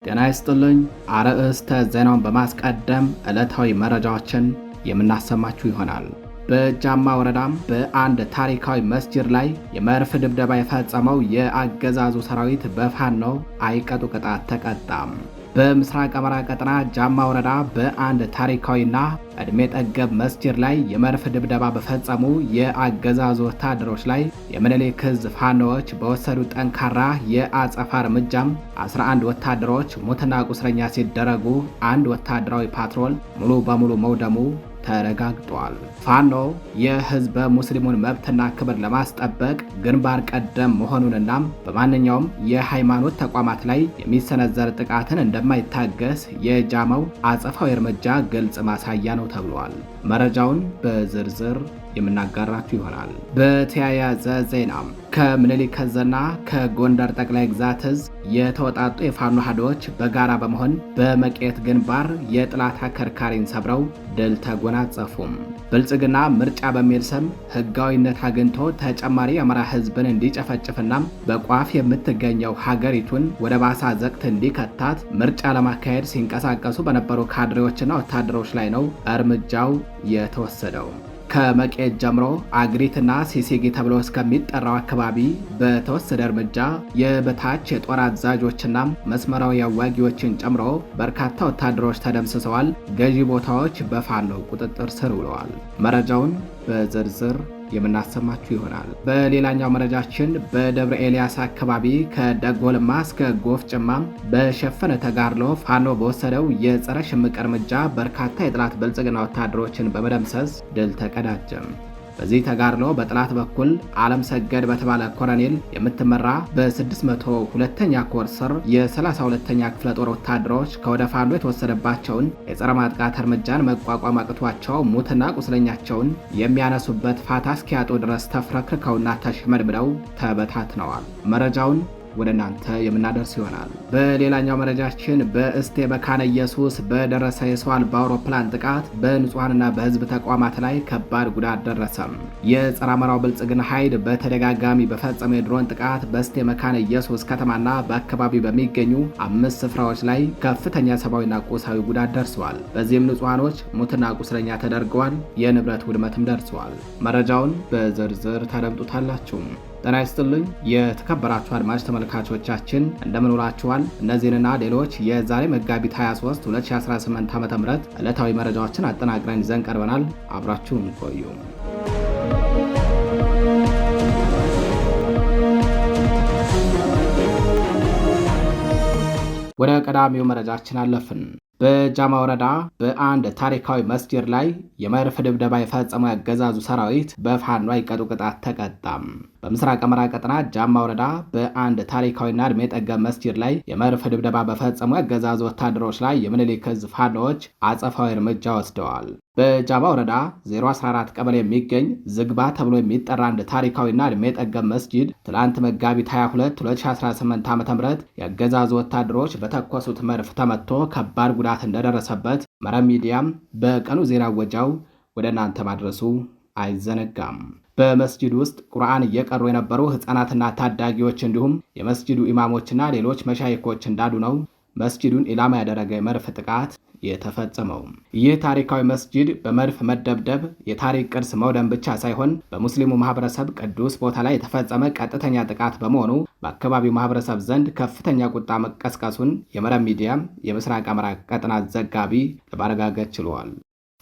ጤና ይስጥልኝ። አርዕስተ ዜናውን በማስቀደም ዕለታዊ መረጃዎችን የምናሰማችሁ ይሆናል። በጃማ ወረዳም በአንድ ታሪካዊ መስጂድ ላይ የመድፍ ድብደባ የፈጸመው የአገዛዙ ሰራዊት በፋኖ አይቀጡ ቅጣት ተቀጣም። በምስራቅ አማራ ቀጠና ጃማ ወረዳ በአንድ ታሪካዊና ዕድሜ ጠገብ መስጂድ ላይ የመድፍ ድብደባ በፈጸሙ የአገዛዙ ወታደሮች ላይ የምኒልክ ዕዝ ፋኖዎች በወሰዱ ጠንካራ የአጸፋ እርምጃም 11 ወታደሮች ሙትና ቁስለኛ ሲደረጉ አንድ ወታደራዊ ፓትሮል ሙሉ በሙሉ መውደሙ ተረጋግጧል። ፋኖ የህዝበ ሙስሊሙን መብትና ክብር ለማስጠበቅ ግንባር ቀደም መሆኑንና በማንኛውም የሃይማኖት ተቋማት ላይ የሚሰነዘር ጥቃትን እንደማይታገስ የጃማው አጸፋዊ እርምጃ ግልጽ ማሳያ ነው ተብሏል። መረጃውን በዝርዝር የምናጋራችሁ ይሆናል። በተያያዘ ዜናም ከምኒልክ ዕዝና ከጎንደር ጠቅላይ ግዛት ዕዝ የተወጣጡ የፋኖ ኃይሎች በጋራ በመሆን በመቄት ግንባር የጥላት አከርካሪን ሰብረው ድል ተጎናጸፉም። ብልጽግና ምርጫ በሚል ስም ህጋዊነት አግኝቶ ተጨማሪ የአማራ ህዝብን እንዲጨፈጭፍና በቋፍ የምትገኘው ሀገሪቱን ወደ ባሳ ዘቅት እንዲከታት ምርጫ ለማካሄድ ሲንቀሳቀሱ በነበሩ ካድሬዎችና ወታደሮች ላይ ነው እርምጃው የተወሰደው። ከመቄት ጀምሮ አግሪትና ሲሲጊ ተብሎ እስከሚጠራው አካባቢ በተወሰደ እርምጃ የበታች የጦር አዛዦችና መስመራዊ አዋጊዎችን ጨምሮ በርካታ ወታደሮች ተደምስሰዋል። ገዢ ቦታዎች በፋኖ ቁጥጥር ስር ውለዋል። መረጃውን በዝርዝር የምናሰማችሁ ይሆናል። በሌላኛው መረጃችን በደብረ ኤልያስ አካባቢ ከደጎልማ እስከ ጎፍ ጭማም በሸፈነ ተጋድሎ ፋኖ በወሰደው የጸረ ሽምቅ እርምጃ በርካታ የጠላት ብልጽግና ወታደሮችን በመደምሰስ ድል ተቀዳጀም። በዚህ ተጋድሎ በጠላት በኩል ዓለም ሰገድ በተባለ ኮሎኔል የምትመራ በ602ኛ ኮር ስር የ32ኛ ክፍለ ጦር ወታደሮች ከወደ ፋኖ የተወሰደባቸውን የጸረ ማጥቃት እርምጃን መቋቋም አቅቷቸው ሙትና ቁስለኛቸውን የሚያነሱበት ፋታ እስኪያጡ ድረስ ተፍረክርከውና ተሽመድምደው ተበታትነዋል። መረጃውን ወደ እናንተ የምናደርስ ይሆናል። በሌላኛው መረጃችን በእስቴ መካነ ኢየሱስ በደረሰ የሰው አልባ አውሮፕላን ጥቃት በንጹሃንና በህዝብ ተቋማት ላይ ከባድ ጉዳት ደረሰም። የጸረ አማራው ብልጽግና ኃይል በተደጋጋሚ በፈጸመ የድሮን ጥቃት በእስቴ መካነ ኢየሱስ ከተማና በአካባቢው በሚገኙ 5 ስፍራዎች ላይ ከፍተኛ ሰብአዊና ቁሳዊ ጉዳት ደርሰዋል። በዚህም ንጹሃኖች ሙትና ቁስለኛ ተደርገዋል። የንብረት ውድመትም ደርሰዋል። መረጃውን በዝርዝር ታደምጡታላችሁ። ጤና ይስጥልኝ የተከበራችሁ አድማጭ ተመልካቾቻችን እንደምን ውላችኋል? እነዚህንና ሌሎች የዛሬ መጋቢት 23 2018 ዓ.ም ዕለታዊ መረጃዎችን አጠናቅረን ይዘን ቀርበናል። አብራችሁን ቆዩ። ወደ ቀዳሚው መረጃችን አለፍን። በጃማ ወረዳ በአንድ ታሪካዊ መስጂድ ላይ የመድፍ ድብደባ የፈጸመው ያገዛዙ ሰራዊት በፋኖ አይቀጡ ቅጣት ተቀጣም። በምስራቅ አማራ ቀጠና ጃማ ወረዳ በአንድ ታሪካዊና ዕድሜ ጠገብ መስጂድ ላይ የመድፍ ድብደባ በፈጸሙ ያገዛዙ ወታደሮች ላይ የምኒልክ ዕዝ ፋኖዎች አጸፋዊ እርምጃ ወስደዋል። በጃማ ወረዳ 014 ቀበሌ የሚገኝ ዝግባ ተብሎ የሚጠራ አንድ ታሪካዊና ዕድሜ ጠገብ መስጂድ ትላንት መጋቢት 22 2018 ዓ.ም ያገዛዙ ወታደሮች በተኮሱት መድፍ ተመቶ ከባድ ጉዳት እንደደረሰበት መረብ ሚዲያም በቀኑ ዜና ወጃው ወደ እናንተ ማድረሱ አይዘነጋም። በመስጂድ ውስጥ ቁርአን እየቀሩ የነበሩ ህፃናትና ታዳጊዎች እንዲሁም የመስጂዱ ኢማሞችና ሌሎች መሻይኮች እንዳሉ ነው መስጂዱን ኢላማ ያደረገ የመድፍ ጥቃት የተፈጸመው። ይህ ታሪካዊ መስጂድ በመድፍ መደብደብ የታሪክ ቅርስ መውደም ብቻ ሳይሆን በሙስሊሙ ማህበረሰብ ቅዱስ ቦታ ላይ የተፈጸመ ቀጥተኛ ጥቃት በመሆኑ በአካባቢው ማህበረሰብ ዘንድ ከፍተኛ ቁጣ መቀስቀሱን የመረብ ሚዲያ የምስራቅ አማራ ቀጠና ዘጋቢ ለማረጋገጥ ችሏል።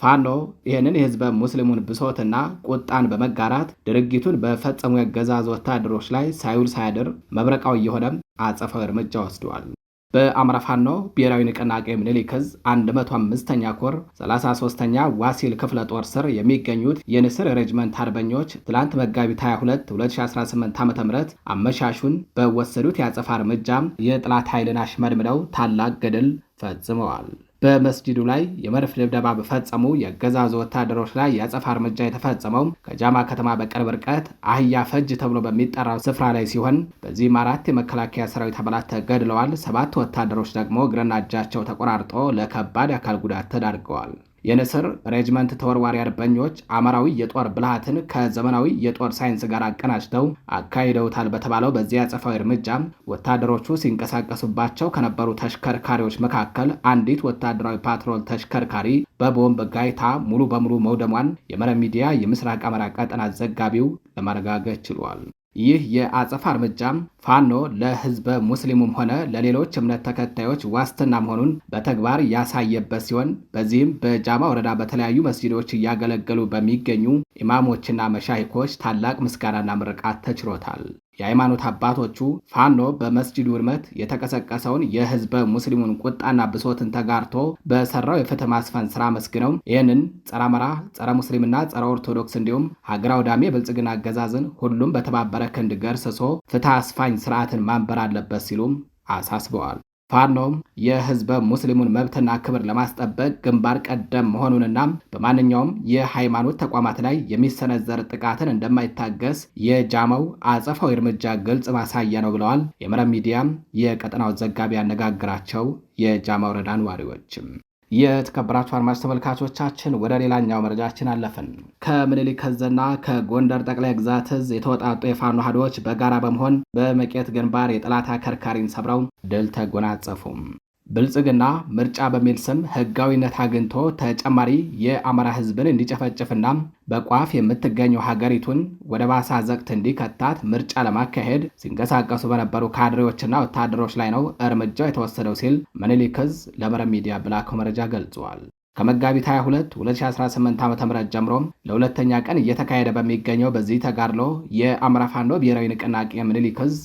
ፋኖ ይህንን የህዝበ ሙስሊሙን ብሶትና ቁጣን በመጋራት ድርጊቱን በፈጸሙ ያገዛዙ ወታደሮች ላይ ሳይውል ሳያድር መብረቃዊ የሆነም አጸፋዊ እርምጃ ወስደዋል። በአማራ ፋኖ ብሔራዊ ንቅናቄ ምኒልክ ዕዝ 105ኛ ኮር 33ኛ ዋሲል ክፍለ ጦር ስር የሚገኙት የንስር ሬጅመንት አርበኞች ትላንት መጋቢት 22 2018 ዓ.ም አመሻሹን በወሰዱት የአጸፋ እርምጃ የጠላት ኃይልን አሽመድምደው ታላቅ ገድል ፈጽመዋል። በመስጂዱ ላይ የመድፍ ድብደባ በፈጸሙ የአገዛዙ ወታደሮች ላይ የአጸፋ እርምጃ የተፈጸመው ከጃማ ከተማ በቅርብ ርቀት አህያ ፈጅ ተብሎ በሚጠራው ስፍራ ላይ ሲሆን በዚህም 4 የመከላከያ ሰራዊት አባላት ተገድለዋል። 7 ወታደሮች ደግሞ እግርና እጃቸው ተቆራርጦ ለከባድ አካል ጉዳት ተዳርገዋል። የንስር ሬጅመንት ተወርዋሪ አርበኞች አማራዊ የጦር ብልሃትን ከዘመናዊ የጦር ሳይንስ ጋር አቀናጅተው አካሂደውታል በተባለው በዚያ አጸፋዊ እርምጃ ወታደሮቹ ሲንቀሳቀሱባቸው ከነበሩ ተሽከርካሪዎች መካከል አንዲት ወታደራዊ ፓትሮል ተሽከርካሪ በቦምብ ጋይታ ሙሉ በሙሉ መውደሟን የመረብ ሚዲያ የምስራቅ አማራ ቀጠና ዘጋቢው ለማረጋገጥ ችሏል። ይህ የአጸፋ እርምጃም ፋኖ ለህዝበ ሙስሊሙም ሆነ ለሌሎች እምነት ተከታዮች ዋስትና መሆኑን በተግባር ያሳየበት ሲሆን በዚህም በጃማ ወረዳ በተለያዩ መስጂዶች እያገለገሉ በሚገኙ ኢማሞችና መሻይኮች ታላቅ ምስጋናና ምርቃት ተችሮታል። የሃይማኖት አባቶቹ ፋኖ በመስጂዱ ውድመት የተቀሰቀሰውን የህዝበ ሙስሊሙን ቁጣና ብሶትን ተጋርቶ በሰራው የፍትህ ማስፈን ስራ መስግነው ይህንን ጸረ አማራ፣ ጸረ ሙስሊምና ጸረ ኦርቶዶክስ እንዲሁም ሀገር አውዳሚ የብልጽግና አገዛዝን ሁሉም በተባበረ ክንድ ገርስሶ ፍትህ አስፋኝ ስርዓትን ማንበር አለበት ሲሉም አሳስበዋል። ፋኖም የህዝበ ሙስሊሙን መብትና ክብር ለማስጠበቅ ግንባር ቀደም መሆኑንና በማንኛውም የሃይማኖት ተቋማት ላይ የሚሰነዘር ጥቃትን እንደማይታገስ የጃማው አጸፋዊ እርምጃ ግልጽ ማሳያ ነው ብለዋል። የመረብ ሚዲያም የቀጠናው ዘጋቢ ያነጋግራቸው የጃማ ወረዳ ነዋሪዎችም። የተከበራችሁ አድማጭ ተመልካቾቻችን ወደ ሌላኛው መረጃችን አለፍን። ከምኒልክ ዕዝና ከጎንደር ጠቅላይ ግዛት ዕዝ የተወጣጡ የፋኖ አሃዶች በጋራ በመሆን በመቄት ግንባር የጠላት አከርካሪን ሰብረው ድል ተጎናጸፉም። ብልጽግና ምርጫ በሚል ስም ህጋዊነት አግኝቶ ተጨማሪ የአማራ ህዝብን እንዲጨፈጭፍና በቋፍ የምትገኘው ሀገሪቱን ወደ ባሰ አዘቅት እንዲከታት ምርጫ ለማካሄድ ሲንቀሳቀሱ በነበሩ ካድሬዎችና ወታደሮች ላይ ነው እርምጃው የተወሰደው ሲል ምኒልክ ዕዝ ለመረብ ሚዲያ በላከው መረጃ ገልጿል። ከመጋቢት 22 2018 ዓ.ም ጀምሮ ለሁለተኛ ቀን እየተካሄደ በሚገኘው በዚህ ተጋድሎ የአማራ ፋኖ ብሔራዊ ንቅናቄ ምኒልክ ዕዝ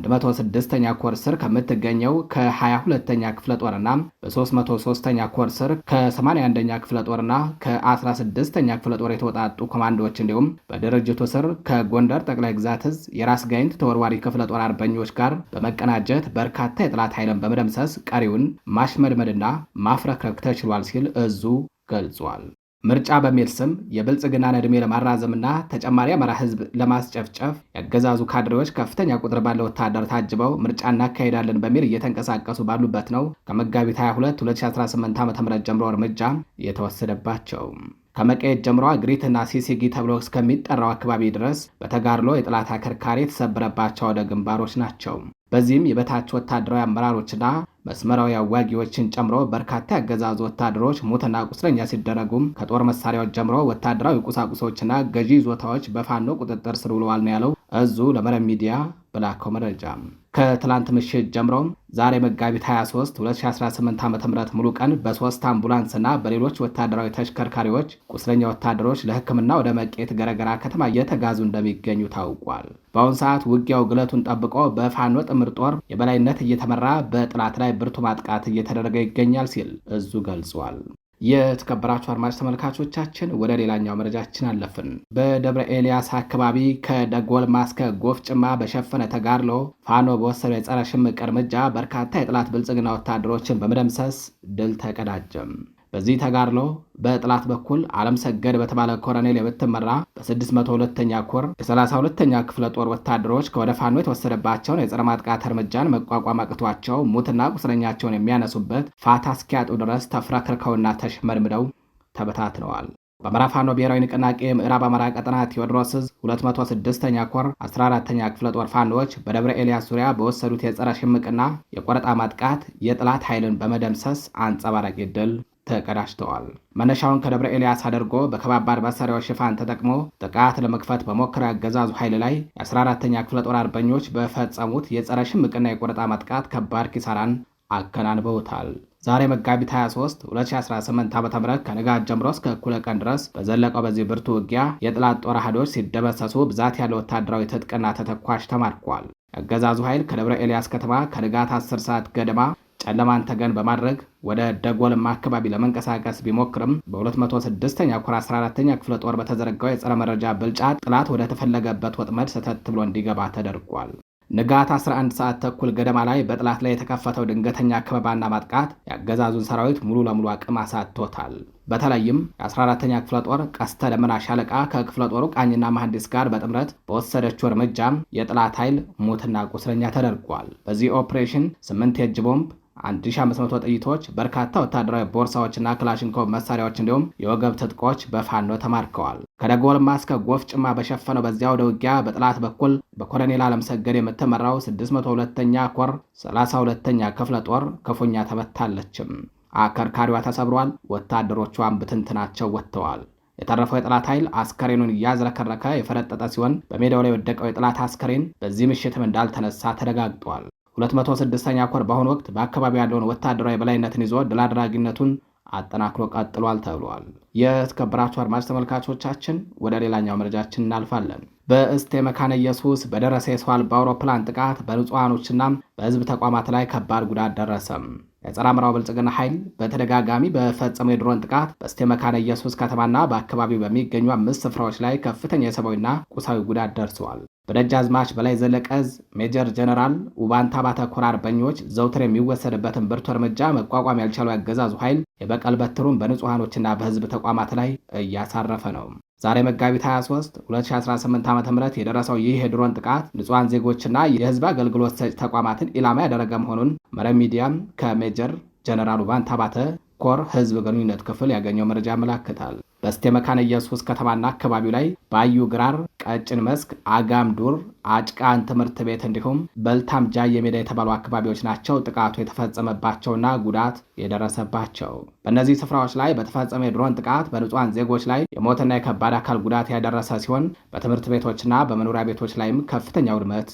106ኛ ኮር ስር ከምትገኘው ከ22ኛ ክፍለ ጦርና በ303ኛ ኮር ስር ከ81ኛ ክፍለ ጦርና ከ16ኛ ክፍለ ጦር የተወጣጡ ኮማንዶዎች እንዲሁም በድርጅቱ ስር ከጎንደር ጠቅላይ ግዛት ዕዝ የራስ ጋይንት ተወርዋሪ ክፍለ ጦር አርበኞች ጋር በመቀናጀት በርካታ የጠላት ኃይልን በመደምሰስ ቀሪውን ማሽመድመድና ማፍረክረክ ተችሏል ሲል እዙ ገልጿል። ምርጫ በሚል ስም የብልጽግናን ዕድሜ ለማራዘምና ተጨማሪ አማራ ህዝብ ለማስጨፍጨፍ ያገዛዙ ካድሬዎች ከፍተኛ ቁጥር ባለው ወታደር ታጅበው ምርጫ እናካሄዳለን በሚል እየተንቀሳቀሱ ባሉበት ነው ከመጋቢት 22 2018 ዓ.ም ጀምሮ እርምጃ የተወሰደባቸው። ከመቀየት ጀምሮ ግሪትና ሲሲጊ ተብሎ እስከሚጠራው አካባቢ ድረስ በተጋድሎ የጠላት አከርካሪ የተሰበረባቸው ወደ ግንባሮች ናቸው። በዚህም የበታች ወታደራዊ አመራሮችና መስመራዊ አዋጊዎችን ጨምሮ በርካታ ያገዛዙ ወታደሮች ሞትና ቁስለኛ ሲደረጉም ከጦር መሳሪያዎች ጀምሮ ወታደራዊ ቁሳቁሶችና ገዢ ይዞታዎች በፋኖ ቁጥጥር ስር ውለዋል ነው ያለው እዙ ለመረብ ሚዲያ በላከው መረጃ። ከትላንት ምሽት ጀምሮ ዛሬ መጋቢት 23 2018 ዓ.ም ሙሉ ቀን በሶስት አምቡላንስና በሌሎች ወታደራዊ ተሽከርካሪዎች ቁስለኛ ወታደሮች ለሕክምና ወደ መቄት ገረገራ ከተማ እየተጋዙ እንደሚገኙ ታውቋል። በአሁኑ ሰዓት ውጊያው ግለቱን ጠብቆ በፋኖ ጥምር ጦር የበላይነት እየተመራ በጥላት ላይ ብርቱ ማጥቃት እየተደረገ ይገኛል ሲል እዙ ገልጿል። የተከበራችሁ አድማጭ ተመልካቾቻችን ወደ ሌላኛው መረጃችን አለፍን። በደብረ ኤልያስ አካባቢ ከደጎልማ እስከ ጎፍ ጭማ በሸፈነ ተጋድሎ ፋኖ በወሰደው የጸረ ሽምቅ እርምጃ በርካታ የጠላት ብልጽግና ወታደሮችን በመደምሰስ ድል ተቀዳጀም። በዚህ ተጋድሎ በጥላት በኩል ዓለም ሰገድ በተባለ ኮሎኔል የምትመራ በ602ኛ ኮር የ32ኛ ክፍለ ጦር ወታደሮች ከወደ ፋኖ የተወሰደባቸውን የጸረ ማጥቃት እርምጃን መቋቋም አቅቷቸው ሙትና ቁስለኛቸውን የሚያነሱበት ፋታ እስኪያጡ ድረስ ተፍረክርከውና ተሽመድምደው ተበታትነዋል። በአማራ ፋኖ ብሔራዊ ንቅናቄ ምዕራብ አማራ ቀጠና ቴዎድሮስ ዕዝ 206ኛ ኮር 14ኛ ክፍለ ጦር ፋኖች በደብረ ኤልያስ ዙሪያ በወሰዱት የጸረ ሽምቅና የቆረጣ ማጥቃት የጥላት ኃይልን በመደምሰስ አንጸባራቂ ድል ተቀዳጅተዋል። መነሻውን ከደብረ ኤልያስ አድርጎ በከባባድ መሳሪያዎች ሽፋን ተጠቅሞ ጥቃት ለመክፈት በሞከረው ያገዛዙ ኃይል ላይ የ14ኛ ክፍለ ጦር አርበኞች በፈጸሙት የጸረ ሽምቅና የቆረጣ ማጥቃት ከባድ ኪሳራን አከናንበውታል። ዛሬ መጋቢት 23 2018 ዓ.ም ከንጋት ጀምሮ እስከ እኩለ ቀን ድረስ በዘለቀው በዚህ ብርቱ ውጊያ የጠላት ጦር አሃዶች ሲደመሰሱ ብዛት ያለው ወታደራዊ ትጥቅና ተተኳሽ ተማርኳል። ያገዛዙ ኃይል ከደብረ ኤልያስ ከተማ ከንጋት 10 ሰዓት ገደማ ጨለማን ተገን በማድረግ ወደ ደጎልማ አካባቢ ለመንቀሳቀስ ቢሞክርም በ206ኛ ኮር 14ኛ ክፍለ ጦር በተዘረጋው የጸረ መረጃ ብልጫ ጥላት ወደ ተፈለገበት ወጥመድ ሰተት ብሎ እንዲገባ ተደርጓል። ንጋት 11 ሰዓት ተኩል ገደማ ላይ በጥላት ላይ የተከፈተው ድንገተኛ ከበባና ማጥቃት የአገዛዙን ሰራዊት ሙሉ ለሙሉ አቅም አሳጥቶታል። በተለይም የ14ኛ ክፍለ ጦር ቀስተ ደመና ሻለቃ ከክፍለ ጦሩ ቃኝና መሐንዲስ ጋር በጥምረት በወሰደችው እርምጃም የጥላት ኃይል ሞትና ቁስለኛ ተደርጓል። በዚህ ኦፕሬሽን 8 የእጅ ቦምብ 1500 ጥይቶች፣ በርካታ ወታደራዊ ቦርሳዎችና ክላሽንኮቭ መሳሪያዎች እንዲሁም የወገብ ትጥቆች በፋኖ ተማርከዋል። ከደጎልማ እስከ ጎፍ ጭማ በሸፈነው በዚያ ወደ ውጊያ በጠላት በኩል በኮሎኔል አለምሰገድ የምትመራው 602ኛ ኮር 32ኛ ክፍለ ጦር ክፉኛ ተመታለችም። አከርካሪዋ ተሰብሯል። ወታደሮቿን ብትንትናቸው ወጥተዋል። የተረፈው የጠላት ኃይል አስከሬኑን እያዝረከረከ የፈረጠጠ ሲሆን በሜዳው ላይ የወደቀው የጠላት አስከሬን በዚህ ምሽትም እንዳልተነሳ ተረጋግጧል። 206ኛ ኮር በአሁኑ ወቅት በአካባቢው ያለውን ወታደራዊ የበላይነትን ይዞ ድል አድራጊነቱን አጠናክሮ ቀጥሏል ተብሏል። የተከበራችሁ አድማጭ ተመልካቾቻችን ወደ ሌላኛው መረጃችን እናልፋለን። በእስቴ መካነ ኢየሱስ በደረሰ የሰው አልባ አውሮፕላን ጥቃት በንጹሐኖችና በሕዝብ ተቋማት ላይ ከባድ ጉዳት ደረሰም። የጸረ አማራው ብልጽግና ኃይል በተደጋጋሚ በፈጸመው የድሮን ጥቃት በእስቴ መካነ ኢየሱስ ከተማና በአካባቢው በሚገኙ 5 ስፍራዎች ላይ ከፍተኛ የሰብአዊና ቁሳዊ ጉዳት ደርሰዋል። በደጃዝማች በላይ ዘለቀዝ ሜጀር ጀነራል ውባንታ ባተ ኮር አርበኞች ዘውትር የሚወሰድበትን ብርቱ እርምጃ መቋቋም ያልቻለው ያገዛዙ ኃይል የበቀል በትሩን በንጹሐኖችና በሕዝብ ተቋማት ላይ እያሳረፈ ነው። ዛሬ መጋቢት 23 2018 ዓ.ም የደረሰው ይህ የድሮን ጥቃት ንጹሐን ዜጎችና የህዝብ አገልግሎት ሰጪ ተቋማትን ኢላማ ያደረገ መሆኑን መረብ ሚዲያም ከሜጀር ጀነራል ውባንታ ባተ ኮር ህዝብ ግንኙነት ክፍል ያገኘው መረጃ ያመለክታል። በእስቴ መካነ ኢየሱስ ከተማና አካባቢው ላይ ባዩ ግራር፣ ቀጭን መስክ፣ አጋም ዱር፣ አጭቃን ትምህርት ቤት እንዲሁም በልታም ጃየ ሜዳ የተባሉ አካባቢዎች ናቸው ጥቃቱ የተፈጸመባቸውና ጉዳት የደረሰባቸው። በእነዚህ ስፍራዎች ላይ በተፈጸመ የድሮን ጥቃት በንጹሐን ዜጎች ላይ የሞትና የከባድ አካል ጉዳት ያደረሰ ሲሆን በትምህርት ቤቶችና በመኖሪያ ቤቶች ላይም ከፍተኛ ውድመት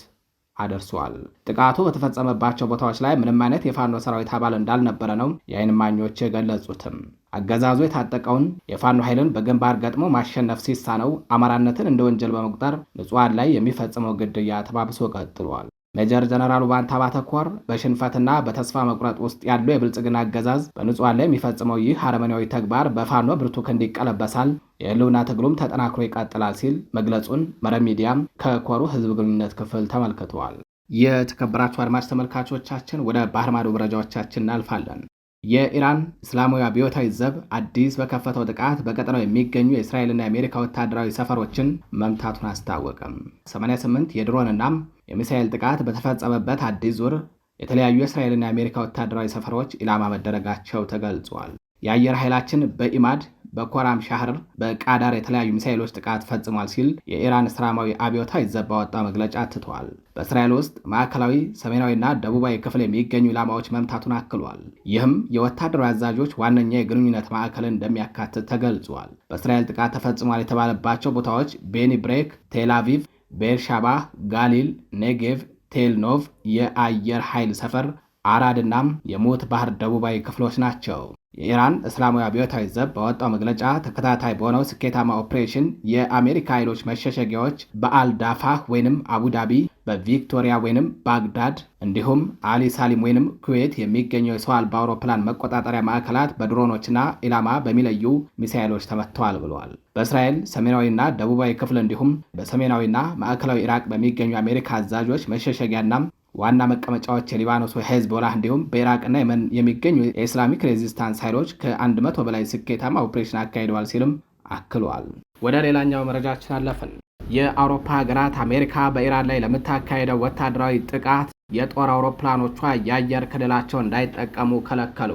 አደርሷል። ጥቃቱ በተፈጸመባቸው ቦታዎች ላይ ምንም አይነት የፋኖ ሰራዊት አባል እንዳልነበረ ነው የዓይን እማኞች የገለጹትም። አገዛዙ የታጠቀውን የፋኖ ኃይልን በግንባር ገጥሞ ማሸነፍ ሲሳነው አማራነትን እንደ ወንጀል በመቁጠር ንጹሐን ላይ የሚፈጽመው ግድያ ተባብሶ ቀጥሏል። ሜጀር ጀነራል ውባንታ ባተ ኮር በሽንፈትና በተስፋ መቁረጥ ውስጥ ያለው የብልጽግና አገዛዝ በንጹሐን ላይ የሚፈጽመው ይህ አረመኔያዊ ተግባር በፋኖ ብርቱ ክንድ ይቀለበሳል፣ የህልውና ትግሉም ተጠናክሮ ይቀጥላል ሲል መግለጹን መረብ ሚዲያም ከኮሩ ህዝብ ግንኙነት ክፍል ተመልክተዋል። የተከበራችሁ አድማጭ ተመልካቾቻችን ወደ ባህር ማዶ መረጃዎቻችን እናልፋለን። የኢራን እስላማዊ አብዮታዊ ዘብ አዲስ በከፈተው ጥቃት በቀጠናው የሚገኙ የእስራኤልና የአሜሪካ ወታደራዊ ሰፈሮችን መምታቱን አስታወቀም። 88 የድሮንና የሚሳኤል ጥቃት በተፈጸመበት አዲስ ዙር የተለያዩ የእስራኤልና የአሜሪካ ወታደራዊ ሰፈሮች ኢላማ መደረጋቸው ተገልጿል። የአየር ኃይላችን በኢማድ በኮራም ሻህር በቃዳር የተለያዩ ሚሳኤሎች ጥቃት ፈጽሟል ሲል የኢራን እስላማዊ አብዮታዊ ዘብ ባወጣው መግለጫ አትቷል። በእስራኤል ውስጥ ማዕከላዊ፣ ሰሜናዊና ደቡባዊ ክፍል የሚገኙ ኢላማዎች መምታቱን አክሏል። ይህም የወታደራዊ አዛዦች ዋነኛ የግንኙነት ማዕከልን እንደሚያካትት ተገልጿል። በእስራኤል ጥቃት ተፈጽሟል የተባለባቸው ቦታዎች ቤኒ ብሬክ፣ ቴል አቪቭ፣ ቤርሻባ፣ ጋሊል፣ ኔጌቭ፣ ቴልኖቭ የአየር ኃይል ሰፈር፣ አራድናም የሞት ባህር ደቡባዊ ክፍሎች ናቸው። የኢራን እስላማዊ አብዮታዊ ዘብ ባወጣው መግለጫ ተከታታይ በሆነው ስኬታማ ኦፕሬሽን የአሜሪካ ኃይሎች መሸሸጊያዎች በአልዳፋህ ወይንም አቡዳቢ፣ በቪክቶሪያ ወይንም ባግዳድ እንዲሁም አሊ ሳሊም ወይንም ኩዌት የሚገኘው የሰው አልባ አውሮፕላን መቆጣጠሪያ ማዕከላት በድሮኖችና ኢላማ በሚለዩ ሚሳኤሎች ተመትተዋል ብለዋል። በእስራኤል ሰሜናዊና ደቡባዊ ክፍል እንዲሁም በሰሜናዊና ማዕከላዊ ኢራቅ በሚገኙ የአሜሪካ አዛዦች መሸሸጊያና ዋና መቀመጫዎች የሊባኖሱ ሄዝቦላህ እንዲሁም በኢራቅና የመን የሚገኙ የኢስላሚክ ሬዚስታንስ ኃይሎች ከ100 በላይ ስኬታማ ኦፕሬሽን አካሂደዋል ሲልም አክሏል። ወደ ሌላኛው መረጃችን አለፍን። የአውሮፓ ሀገራት አሜሪካ በኢራን ላይ ለምታካሄደው ወታደራዊ ጥቃት የጦር አውሮፕላኖቿ የአየር ክልላቸው እንዳይጠቀሙ ከለከሉ።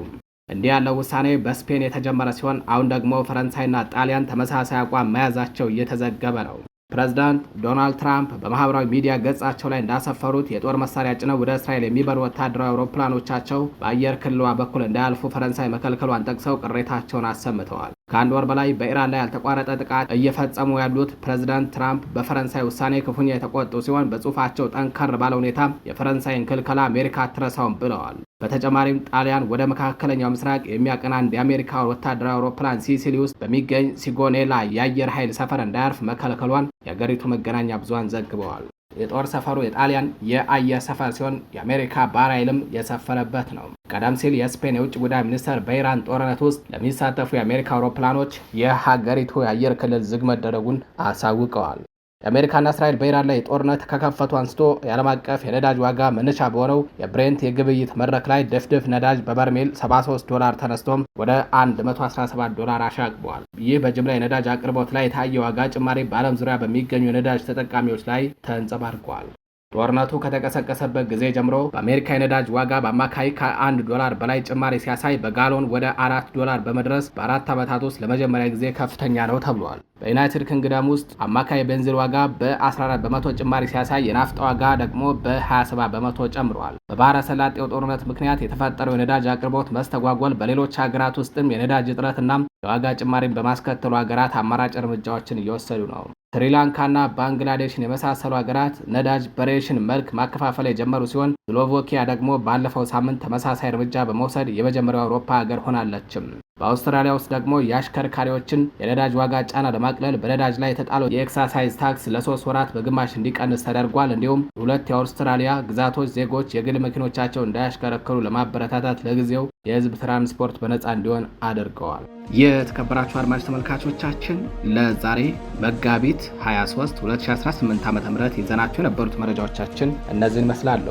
እንዲህ ያለው ውሳኔ በስፔን የተጀመረ ሲሆን አሁን ደግሞ ፈረንሳይና ጣሊያን ተመሳሳይ አቋም መያዛቸው እየተዘገበ ነው። ፕሬዝዳንት ዶናልድ ትራምፕ በማህበራዊ ሚዲያ ገጻቸው ላይ እንዳሰፈሩት የጦር መሳሪያ ጭነው ወደ እስራኤል የሚበሩ ወታደራዊ አውሮፕላኖቻቸው በአየር ክልሏ በኩል እንዳያልፉ ፈረንሳይ መከልከሏን ጠቅሰው ቅሬታቸውን አሰምተዋል። ከአንድ ወር በላይ በኢራን ላይ ያልተቋረጠ ጥቃት እየፈጸሙ ያሉት ፕሬዝዳንት ትራምፕ በፈረንሳይ ውሳኔ ክፉኛ የተቆጡ ሲሆን በጽሁፋቸው ጠንከር ባለ ሁኔታ የፈረንሳይን ክልከላ አሜሪካ አትረሳውም ብለዋል። በተጨማሪም ጣሊያን ወደ መካከለኛው ምስራቅ የሚያቀና አንድ የአሜሪካ ወታደራዊ አውሮፕላን ሲሲሊ ውስጥ በሚገኝ ሲጎኔላ የአየር ኃይል ሰፈር እንዳያርፍ መከልከሏን የአገሪቱ መገናኛ ብዙሃን ዘግበዋል። የጦር ሰፈሩ የጣሊያን የአየር ሰፈር ሲሆን የአሜሪካ ባህር ኃይልም የሰፈረበት ነው። ቀደም ሲል የስፔን የውጭ ጉዳይ ሚኒስተር በኢራን ጦርነት ውስጥ ለሚሳተፉ የአሜሪካ አውሮፕላኖች የሀገሪቱ የአየር ክልል ዝግ መደረጉን አሳውቀዋል። የአሜሪካና እስራኤል በኢራን ላይ ጦርነት ከከፈቱ አንስቶ የዓለም አቀፍ የነዳጅ ዋጋ መነሻ በሆነው የብሬንት የግብይት መድረክ ላይ ድፍድፍ ነዳጅ በበርሜል $73 ተነስቶም ወደ $117 አሻቅቧል። ይህ በጅምላ የነዳጅ አቅርቦት ላይ የታየ ዋጋ ጭማሪ በዓለም ዙሪያ በሚገኙ የነዳጅ ተጠቃሚዎች ላይ ተንጸባርቋል። ጦርነቱ ከተቀሰቀሰበት ጊዜ ጀምሮ በአሜሪካ የነዳጅ ዋጋ በአማካይ $1 በላይ ጭማሪ ሲያሳይ በጋሎን ወደ $4 በመድረስ በ4 ዓመታት ውስጥ ለመጀመሪያ ጊዜ ከፍተኛ ነው ተብሏል። በዩናይትድ ኪንግደም ውስጥ አማካይ ቤንዚን ዋጋ በ14 በመቶ ጭማሪ ሲያሳይ የናፍጣ ዋጋ ደግሞ በ27 በመቶ ጨምሯል። በባህረ ሰላጤው ጦርነት ምክንያት የተፈጠረው የነዳጅ አቅርቦት መስተጓጎል በሌሎች ሀገራት ውስጥም የነዳጅ እጥረትና የዋጋ ጭማሪን በማስከተሉ ሀገራት አማራጭ እርምጃዎችን እየወሰዱ ነው። ስሪላንካና ባንግላዴሽን የመሳሰሉ ሀገራት ነዳጅ በሬሽን መልክ ማከፋፈል የጀመሩ ሲሆን ስሎቫኪያ ደግሞ ባለፈው ሳምንት ተመሳሳይ እርምጃ በመውሰድ የመጀመሪያው አውሮፓ ሀገር ሆናለችም። በአውስትራሊያ ውስጥ ደግሞ የአሽከርካሪዎችን የነዳጅ ዋጋ ጫና ለማቅለል በነዳጅ ላይ የተጣለው የኤክሳሳይዝ ታክስ ለ3 ወራት በግማሽ እንዲቀንስ ተደርጓል። እንዲሁም ሁለት የአውስትራሊያ ግዛቶች ዜጎች የግል መኪኖቻቸው እንዳያሽከረክሩ ለማበረታታት ለጊዜው የህዝብ ትራንስፖርት በነፃ እንዲሆን አድርገዋል። የተከበራችሁ አድማጭ ተመልካቾቻችን ለዛሬ መጋቢት 23 2018 ዓ.ም ይዘናቸው የነበሩት መረጃዎቻችን እነዚህን ይመስላሉ።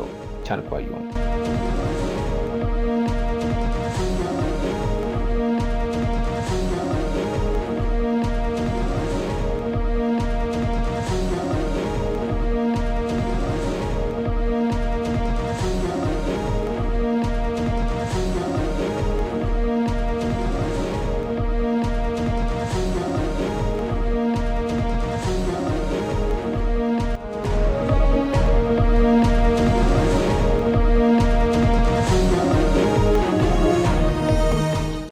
ቸር ቆዩ።